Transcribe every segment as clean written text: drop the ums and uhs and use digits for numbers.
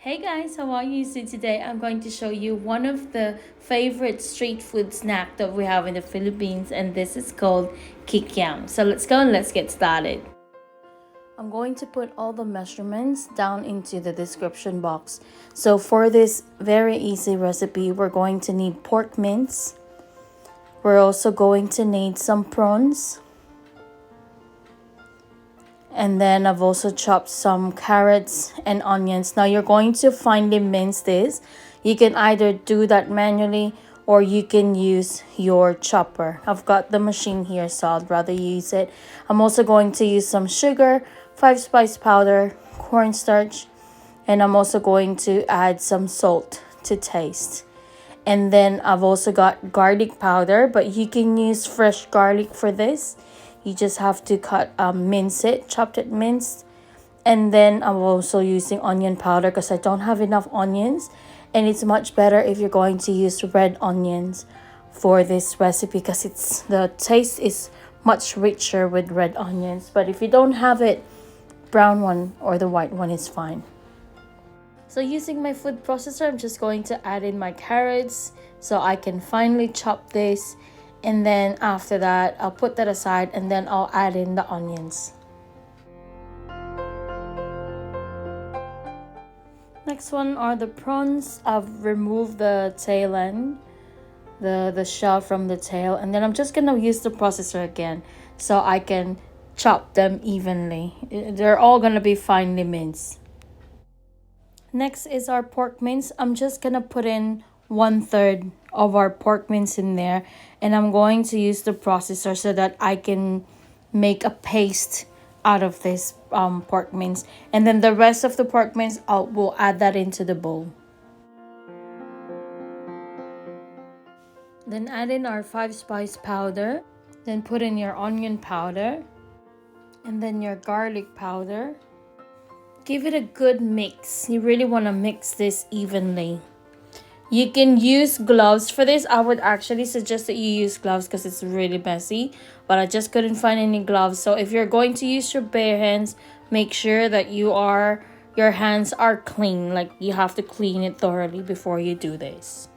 Hey guys, how are you? So today I'm going to show you one of the favorite street food snack that we have in the Philippines, and this is called Kikiam. So let's go and let's get started. I'm going to put all the measurements down into the description box. So for this very easy recipe, we're going to need pork mince. We're also going to need some prawns. And then I've also chopped some carrots and onions. Now you're going to finely mince this. You can either do that manually or you can use your chopper. I've got the machine here, so I'd rather use it. I'm also going to use some sugar, 5-spice powder, cornstarch, and I'm also going to add some salt to taste. And then I've also got garlic powder, but you can use fresh garlic for this. You just have to mince it, chopped it minced. And then I'm also using onion powder because I don't have enough onions. And it's much better if you're going to use red onions for this recipe because the taste is much richer with red onions. But if you don't have it, brown one or the white one is fine. So using my food processor, I'm just going to add in my carrots so I can finely chop this. And then after that, I'll put that aside and then I'll add in the onions. Next one are the prawns. I've removed the tail end, the shell from the tail. And then I'm just going to use the processor again so I can chop them evenly. They're all going to be finely minced. Next is our pork mince. I'm just going to put in 1/3 of our pork mince in there, and I'm going to use the processor so that I can make a paste out of this pork mince, and then the rest of the pork mince we'll add that into the bowl. Then add in our 5-spice powder, then put in your onion powder and then your garlic powder. Give it a good mix. You really want to mix this evenly. You can use gloves for this. I would actually suggest that you use gloves because it's really messy. But I just couldn't find any gloves. So if you're going to use your bare hands, make sure that your hands are clean. Like you have to clean it thoroughly before you do this.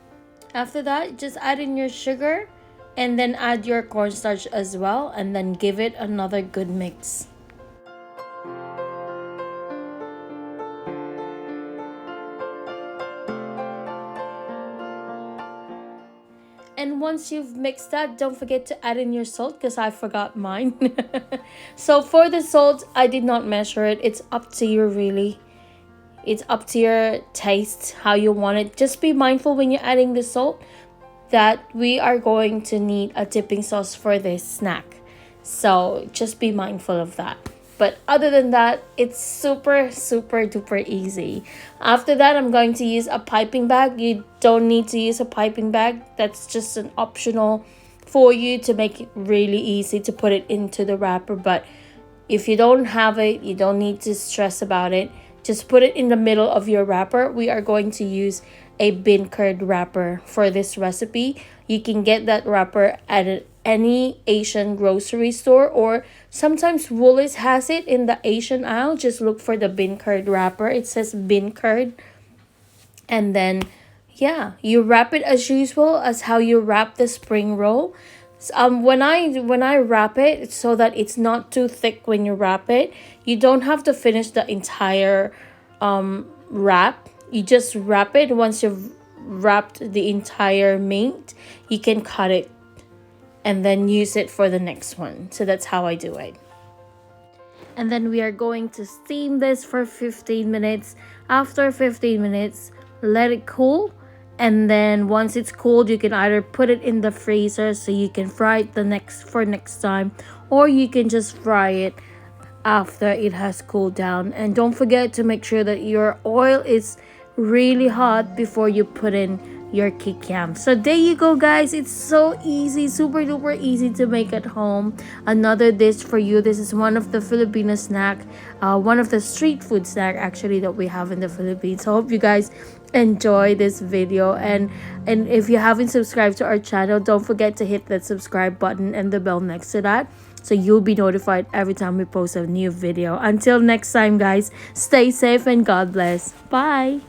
After that, just add in your sugar and then add your cornstarch as well. And then give it another good mix. And once you've mixed that, don't forget to add in your salt because I forgot mine. So for the salt, I did not measure it. It's up to you really. It's up to your taste, how you want it. Just be mindful when you're adding the salt that we are going to need a dipping sauce for this snack. So just be mindful of that. But other than that, it's super duper easy. After that, I'm going to use a piping bag. You don't need to use a piping bag. That's just an optional for you to make it really easy to put it into the wrapper. But if you don't have it, you don't need to stress about it. Just put it in the middle of your wrapper. We are going to use a beancurd wrapper for this recipe. You can get that wrapper at any Asian grocery store, or sometimes Woolies has it in the Asian aisle. Just look for the beancurd wrapper. It says beancurd. And then, yeah, you wrap it as usual as how you wrap the spring roll. When I wrap it so that it's not too thick when you wrap it, you don't have to finish the entire wrap. You just wrap it. Once you've wrapped the entire meat, you can cut it and then use it for the next one. So that's how I do it. And then we are going to steam this for 15 minutes. After 15 minutes, let it cool. And then once it's cooled, you can either put it in the freezer so you can fry it next time, or you can just fry it after it has cooled down. And don't forget to make sure that your oil is really hot before you put in your kikiam. So there you go, guys. It's so easy, super duper easy to make at home. Another dish for you. This is one of the Filipino snack, one of the street food snack actually that we have in the Philippines. So I hope you guys enjoy this video, and if you haven't subscribed to our channel, don't forget to hit that subscribe button and the bell next to that so you'll be notified every time we post a new video. Until next time, guys, stay safe and God bless. Bye.